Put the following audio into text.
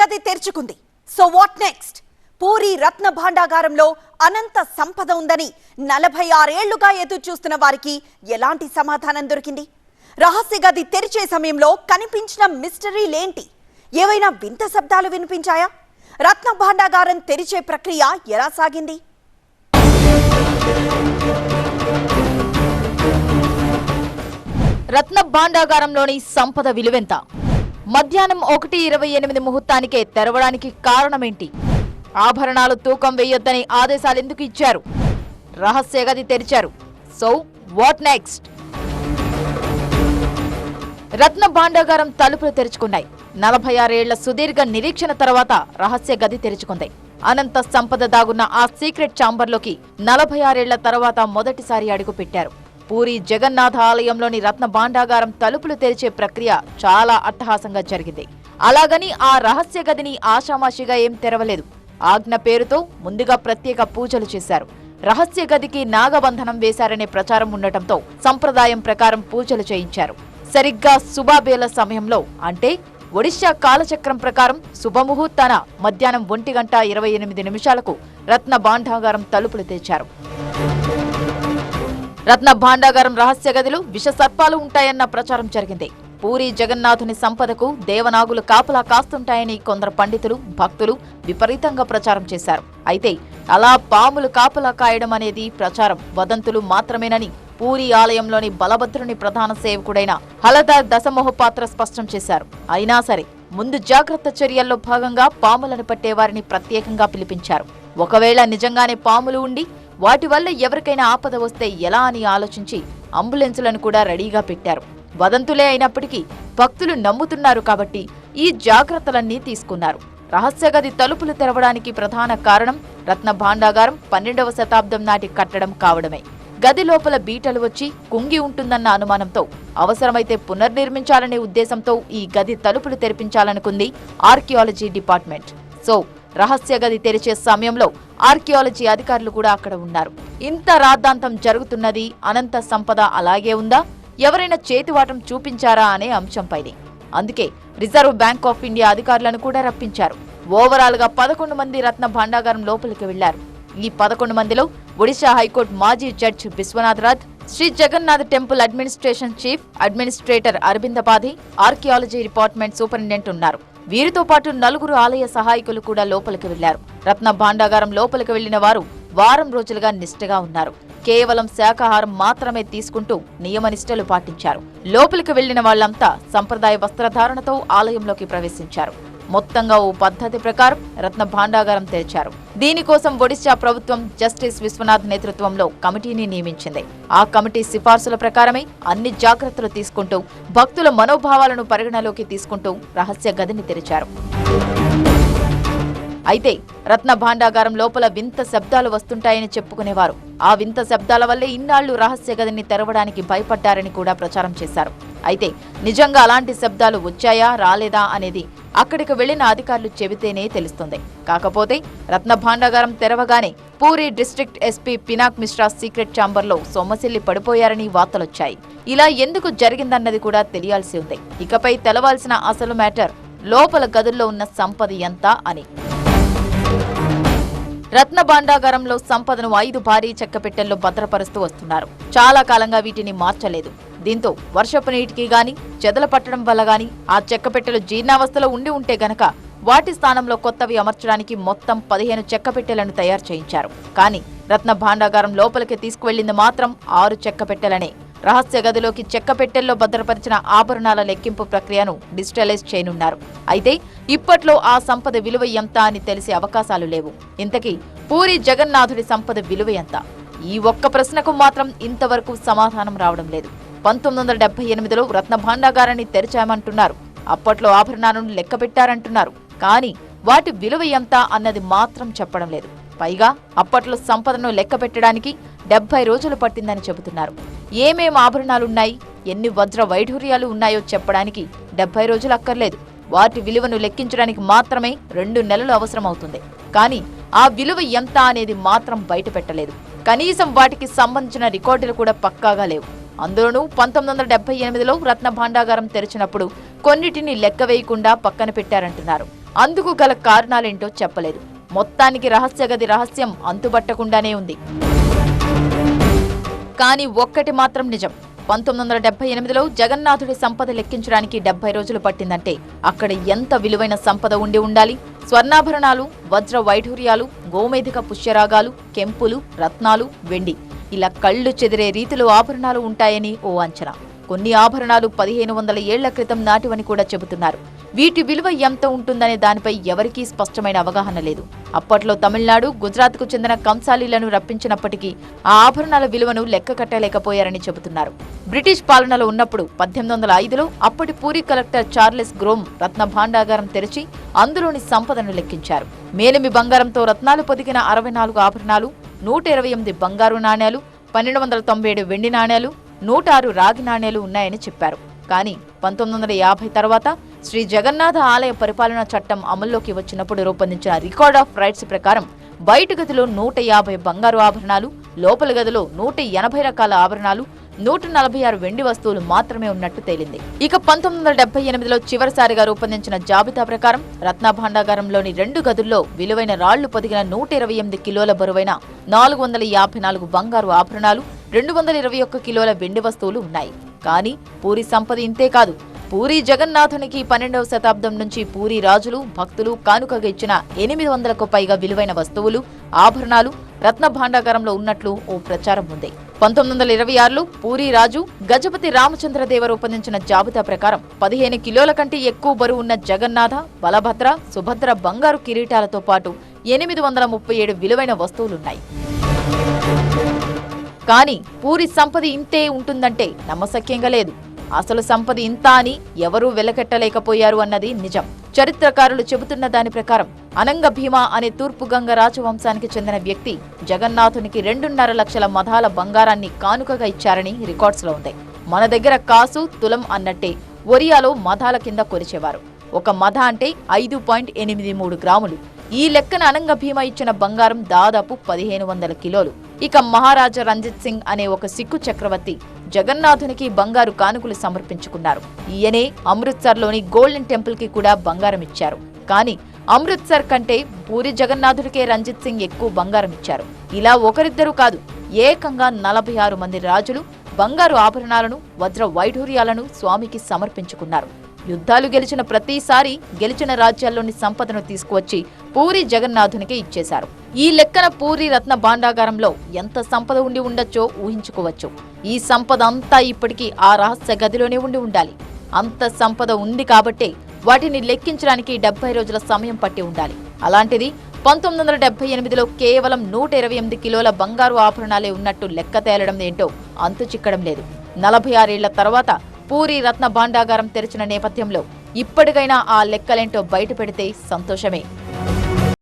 గది తెరుచుకుంది. So what next? Puri రత్న భాండాగారంలో అనంత సంపద ఉందని 46 ఏళ్లుగా ఎదురు చూస్తున్న వారికి ఎలాంటి సమాధానం దొరికింది? రహస్య గది తెరిచే సమయంలో కనిపించిన మిస్టరీలేంటి? ఏవైనా వింత శబ్దాలు వినిపించాయా? రత్న భాండాగారం తెరిచే ప్రక్రియ ఎలా సాగింది? రత్న భాండాగారంలోని సంపద విలువెంత? మధ్యాహ్నం 1:28 ముహూర్తానికే తెరవడానికి కారణమేంటి? ఆభరణాలు తూకం వేయొద్దని ఆదేశాలు ఎందుకు ఇచ్చారు? రహస్య గది తెరిచారు. So what next? రత్న భాండాగారం తలుపులు తెరుచుకున్నాయి. 46 ఏళ్ల సుదీర్ఘ నిరీక్షణ తర్వాత రహస్య గది తెరుచుకుంది. అనంత సంపద దాగున్న ఆ సీక్రెట్ ఛాంబర్లోకి 46 ఏళ్ల తర్వాత మొదటిసారి అడుగు పెట్టారు. పూరి జగన్నాథ ఆలయంలోని రత్న భాండాగారం తలుపులు తెరిచే ప్రక్రియ చాలా అట్టహాసంగా జరిగింది. అలాగని ఆ రహస్య గదిని ఆషామాషిగా ఏం తెరవలేదు. ఆజ్ఞ పేరుతో ముందుగా ప్రత్యేక పూజలు చేశారు. రహస్య గదికి నాగబంధనం వేశారనే ప్రచారం ఉండటంతో సంప్రదాయం ప్రకారం పూజలు చేయించారు. సరిగ్గా శుభాబేల సమయంలో, అంటే ఒడిశా కాలచక్రం ప్రకారం శుభముహూర్తాన మధ్యాహ్నం 1:28 రత్న భాండాగారం తలుపులు తెరిచారు. రత్న భాండాగారం రహస్య గదిలో విష సర్పాలు ఉంటాయన్న ప్రచారం జరిగింది. పూరి జగన్నాథుని సంపదకు దేవనాగులు కాపలా కాస్తుంటాయని కొందరు పండితులు, భక్తులు విపరీతంగా ప్రచారం చేశారు. అయితే అలా పాములు కాపలా కాయడం అనేది ప్రచారం, వదంతులు మాత్రమేనని పూరి ఆలయంలోని బలభద్రుని ప్రధాన సేవకుడైన హలధర్ దశమోహపాత్ర స్పష్టం చేశారు. అయినా సరే ముందు జాగ్రత్త చర్యల్లో భాగంగా పాములను పట్టేవారిని ప్రత్యేకంగా పిలిపించారు. ఒకవేళ నిజంగానే పాములు ఉండి వాటి వల్ల ఎవరికైనా ఆపద వస్తే ఎలా అని ఆలోచించి అంబులెన్సులను కూడా రెడీగా పెట్టారు. వదంతులే అయినప్పటికీ భక్తులు నమ్ముతున్నారు కాబట్టి ఈ జాగ్రత్తలన్నీ తీసుకున్నారు. రహస్య గది తలుపులు తెరవడానికి ప్రధాన కారణం రత్న భాండాగారం 12వ శతాబ్దం నాటి కట్టడం కావడమే. గది లోపల బీటలు వచ్చి కుంగి ఉంటుందన్న అనుమానంతో అవసరమైతే పునర్నిర్మించాలనే ఉద్దేశంతో ఈ గది తలుపులు తెరిపించాలనుకుంది ఆర్కియాలజీ డిపార్ట్మెంట్. సో రహస్య గది తెరిచే సమయంలో ఆర్కియాలజీ అధికారులు కూడా అక్కడ ఉన్నారు. ఇంత రాద్ధాంతం జరుగుతున్నది అనంత సంపద అలాగే ఉందా, ఎవరైనా చేతివాటం చూపించారా అనే అంశంపైనే. అందుకే రిజర్వ్ బ్యాంక్ ఆఫ్ ఇండియా అధికారులను కూడా రప్పించారు. ఓవరాల్ గా 11 మంది రత్న భాండాగారం లోపలికి వెళ్లారు. ఈ 11 మందిలో ఒడిశా హైకోర్టు మాజీ judge Vishwanath Rath, Shri Jagannath temple administration chief administrator Arabinda Padhi, archaeology department superintendent ఉన్నారు. వీరితో పాటు 4 ఆలయ సహాయకులు కూడా లోపలికి వెళ్లారు. రత్న భాండాగారం లోపలికి వెళ్లిన వారు వారం రోజులుగా నిష్ఠగా ఉన్నారు. కేవలం శాకాహారం మాత్రమే తీసుకుంటూ నియమనిష్టలు పాటించారు. లోపలికి వెళ్లిన వాళ్లంతా సంప్రదాయ వస్త్రధారణతో ఆలయంలోకి ప్రవేశించారు. మొత్తంగా ఓ పద్ధతి ప్రకారం రత్న భాండాగారం తెరిచారు. దీనికోసం ఒడిశా ప్రభుత్వం జస్టిస్ విశ్వనాథ్ నేతృత్వంలో కమిటీని నియమించింది. ఆ కమిటీ సిఫార్సుల ప్రకారమే అన్ని జాగ్రత్తలు తీసుకుంటూ భక్తుల మనోభావాలను పరిగణలోకి తీసుకుంటూ రహస్య గదిని తెరిచారు. అయితే రత్న భాండాగారం లోపల వింత శబ్దాలు వస్తుంటాయని చెప్పుకునేవారు. ఆ వింత శబ్దాల వల్లే ఇన్నాళ్లు రహస్య గదిని తెరవడానికి భయపడ్డారని కూడా ప్రచారం చేశారు. అయితే నిజంగా అలాంటి శబ్దాలు వచ్చాయా రాలేదా అనేది అక్కడికి వెళ్లిన అధికారులు చెబితేనే తెలుస్తుంది. కాకపోతే రత్న భాండాగారం తెరవగానే puri district SP Pinak Mishra secret ఛాంబర్లో సొమ్మసిల్లి పడిపోయారని వార్తలొచ్చాయి. ఇలా ఎందుకు జరిగిందన్నది కూడా తెలియాల్సి ఉంది. ఇకపై తెలవాల్సిన అసలు మ్యాటర్ లోపల గదుల్లో ఉన్న సంపద ఎంత అని. రత్న భాండాగారంలో సంపదను 5 భారీ చెక్కపెట్టెల్లో భద్రపరుస్తూ వస్తున్నారు. చాలా కాలంగా వీటిని మార్చలేదు. దీంతో వర్షపు నీటికి గాని, చెదల పట్టడం వల్ల గాని ఆ చెక్కపెట్టెలు జీర్ణావస్థలో ఉంటే గనక వాటి స్థానంలో కొత్తవి అమర్చడానికి మొత్తం 15 చెక్కపెట్టెలను తయారు చేయించారు. కానీ రత్న భాండాగారం లోపలికి తీసుకువెళ్లింది మాత్రం 6 చెక్కపెట్టెలనే. రహస్య గదిలోకి చెక్కపెట్టెల్లో భద్రపరిచిన ఆభరణాల లెక్కింపు ప్రక్రియను డిజిటలైజ్ చేయనున్నారు. అయితే ఇప్పట్లో ఆ సంపద విలువ ఎంత అని తెలిసే అవకాశాలు లేవు. ఇంతకీ పూరి జగన్నాథుడి సంపద విలువ ఎంత? ఈ ఒక్క ప్రశ్నకు మాత్రం ఇంతవరకు సమాధానం రావడం లేదు. 1978లో రత్న భాండాగారాన్ని తెరిచామంటున్నారు. అప్పట్లో ఆభరణాలను లెక్క పెట్టారంటున్నారు. కానీ వాటి విలువ ఎంత అన్నది మాత్రం చెప్పడం లేదు. పైగా అప్పట్లో సంపదను లెక్క పెట్టడానికి 70 రోజులు పట్టిందని చెబుతున్నారు. ఏమేం ఆభరణాలున్నాయి, ఎన్ని వజ్ర వైఢూర్యాలు ఉన్నాయో చెప్పడానికి 70 రోజులు అక్కర్లేదు. వాటి విలువను లెక్కించడానికి మాత్రమే 2 నెలలు అవసరమవుతుంది. కానీ ఆ విలువ ఎంత అనేది మాత్రం బయట పెట్టలేదు. కనీసం వాటికి సంబంధించిన రికార్డులు కూడా పక్కాగా లేవు. అందులోనూ 1978లో రత్న భాండాగారం తెరిచినప్పుడు కొన్నిటిని లెక్క వేయకుండా పక్కన పెట్టారంటున్నారు. అందుకు గల కారణాలేంటో చెప్పలేదు. మొత్తానికి రహస్య గది రహస్యం అంతుబట్టకుండానే ఉంది. కానీ ఒక్కటి మాత్రం నిజం. 1978లో జగన్నాథుడి సంపద లెక్కించడానికి 70 రోజులు పట్టిందంటే అక్కడ ఎంత విలువైన సంపద ఉండి ఉండాలి? స్వర్ణాభరణాలు, వజ్ర వైఢూర్యాలు, గోమేధిక పుష్యరాగాలు, కెంపులు, రత్నాలు, వెండి ఇలా కళ్ళు చెదిరే రీతిలో ఆభరణాలు ఉంటాయని ఓ అంచనా. కొన్ని ఆభరణాలు 1500 ఏళ్ల క్రితం నాటివని కూడా చెబుతున్నారు. వీటి విలువ ఎంత ఉంటుందనే దానిపై ఎవరికీ స్పష్టమైన అవగాహన లేదు. అప్పట్లో తమిళనాడు, గుజరాత్కు చెందిన కంసాలీలను రప్పించినప్పటికీ ఆ ఆభరణాల విలువను లెక్క కట్టలేకపోయారని చెబుతున్నారు. బ్రిటిష్ పాలనలో ఉన్నప్పుడు 1805లో అప్పటి పూరీ కలెక్టర్ చార్లెస్ గ్రోమ్ రత్న భాండాగారం తెరిచి అందులోని సంపదను లెక్కించారు. మేలిమి బంగారంతో రత్నాలు పొదిగిన 64 ఆభరణాలు, 128 బంగారు నాణేలు, 1297 వెండి నాణేలు, 106 రాగి నాణేలు ఉన్నాయని చెప్పారు. కానీ 1950 తర్వాత శ్రీ జగన్నాథ ఆలయ పరిపాలనా చట్టం అమల్లోకి వచ్చినప్పుడు రూపొందించిన రికార్డ్ ఆఫ్ రైట్స్ ప్రకారం బయట గదిలో 150 బంగారు ఆభరణాలు, లోపల గదిలో 180 రకాల ఆభరణాలు, 146 వెండి వస్తువులు మాత్రమే ఉన్నట్టు తేలింది. ఇక 1978లో చివరిసారిగా రూపొందించిన జాబితా ప్రకారం రత్న భాండాగారంలోని 2 గదుల్లో విలువైన రాళ్లు పొదిగిన 128 కిలోల బరువైన 454 బంగారు ఆభరణాలు, 221 కిలోల వెండి వస్తువులు ఉన్నాయి. కానీ పూరి సంపద ఇంతే కాదు. పూరీ జగన్నాథునికి 12వ శతాబ్దం నుంచి పూరీ రాజులు, భక్తులు కానుకగా ఇచ్చిన 800కు పైగా విలువైన వస్తువులు, ఆభరణాలు రత్న భాండాగారంలో ఉన్నట్లు ఓ ప్రచారం ఉంది. 1926లో పూరీ రాజు గజపతి రామచంద్రదేవ రూపొందించిన జాబితా ప్రకారం 15 కిలోల కంటే ఎక్కువ బరువు ఉన్న జగన్నాథ, బలభద్ర, సుభద్ర బంగారు కిరీటాలతో పాటు 837 విలువైన వస్తువులున్నాయి. కానీ పూరి సంపద ఇంతే ఉంటుందంటే నమ్మశక్యంగా లేదు. అసలు సంపద ఇంత అని ఎవరూ వెలకెట్టలేకపోయారు అన్నది నిజం. చరిత్రకారులు చెబుతున్న దాని ప్రకారం అనంగ భీమా అనే తూర్పు గంగ రాజవంశానికి చెందిన వ్యక్తి జగన్నాథునికి 2.5 లక్షల మధాల బంగారాన్ని కానుకగా ఇచ్చారని రికార్డ్స్ లో ఉంది. మన దగ్గర కాసు, తులం అన్నట్టే ఒరియాలో మధాల కింద కొలిచేవారు. ఒక మధ అంటే 5.83 గ్రాములు. ఈ లెక్కన అనంగ భీమా ఇచ్చిన బంగారం దాదాపు 1500 కిలోలు. ఇక మహారాజా రంజిత్ సింగ్ అనే ఒక సిక్కు చక్రవర్తి జగన్నాథునికి బంగారు కానుకలు సమర్పించుకున్నారు. ఈయనే అమృత్సర్లోని గోల్డెన్ టెంపుల్ కి కూడా బంగారం ఇచ్చారు. కానీ అమృత్సర్ కంటే పూరి జగన్నాథుడికే రంజిత్ సింగ్ ఎక్కువ బంగారం ఇచ్చారు. ఇలా ఒకరిద్దరు కాదు, ఏకంగా 46 మంది రాజులు బంగారు ఆభరణాలను, వజ్ర వైఢూర్యాలను స్వామికి సమర్పించుకున్నారు. యుద్ధాలు గెలిచిన ప్రతిసారి గెలిచిన రాజ్యాల్లోని సంపదను తీసుకువచ్చి పూరి జగన్నాథునికి ఇచ్చేశారు. ఈ లెక్కన పూరి రత్న భాండాగారంలో ఎంత సంపద ఉండి ఉండొచ్చో ఊహించుకోవచ్చు. ఈ సంపద అంతా ఇప్పటికీ ఆ రహస్య గదిలోనే ఉండి ఉండాలి. అంత సంపద ఉంది కాబట్టే వాటిని లెక్కించడానికి 70 రోజుల సమయం పట్టి ఉండాలి. అలాంటిది 1978లో కేవలం 128 కిలోల బంగారు ఆభరణాలే ఉన్నట్టు లెక్క తేలడం ఏంటో అంతు చిక్కడం లేదు. 46 ఏళ్ల తర్వాత పూరి రత్న భాండాగారం తెరిచిన నేపథ్యంలో ఇప్పటికైనా ఆ లెక్కలేంటో బయట పెడితే సంతోషమే.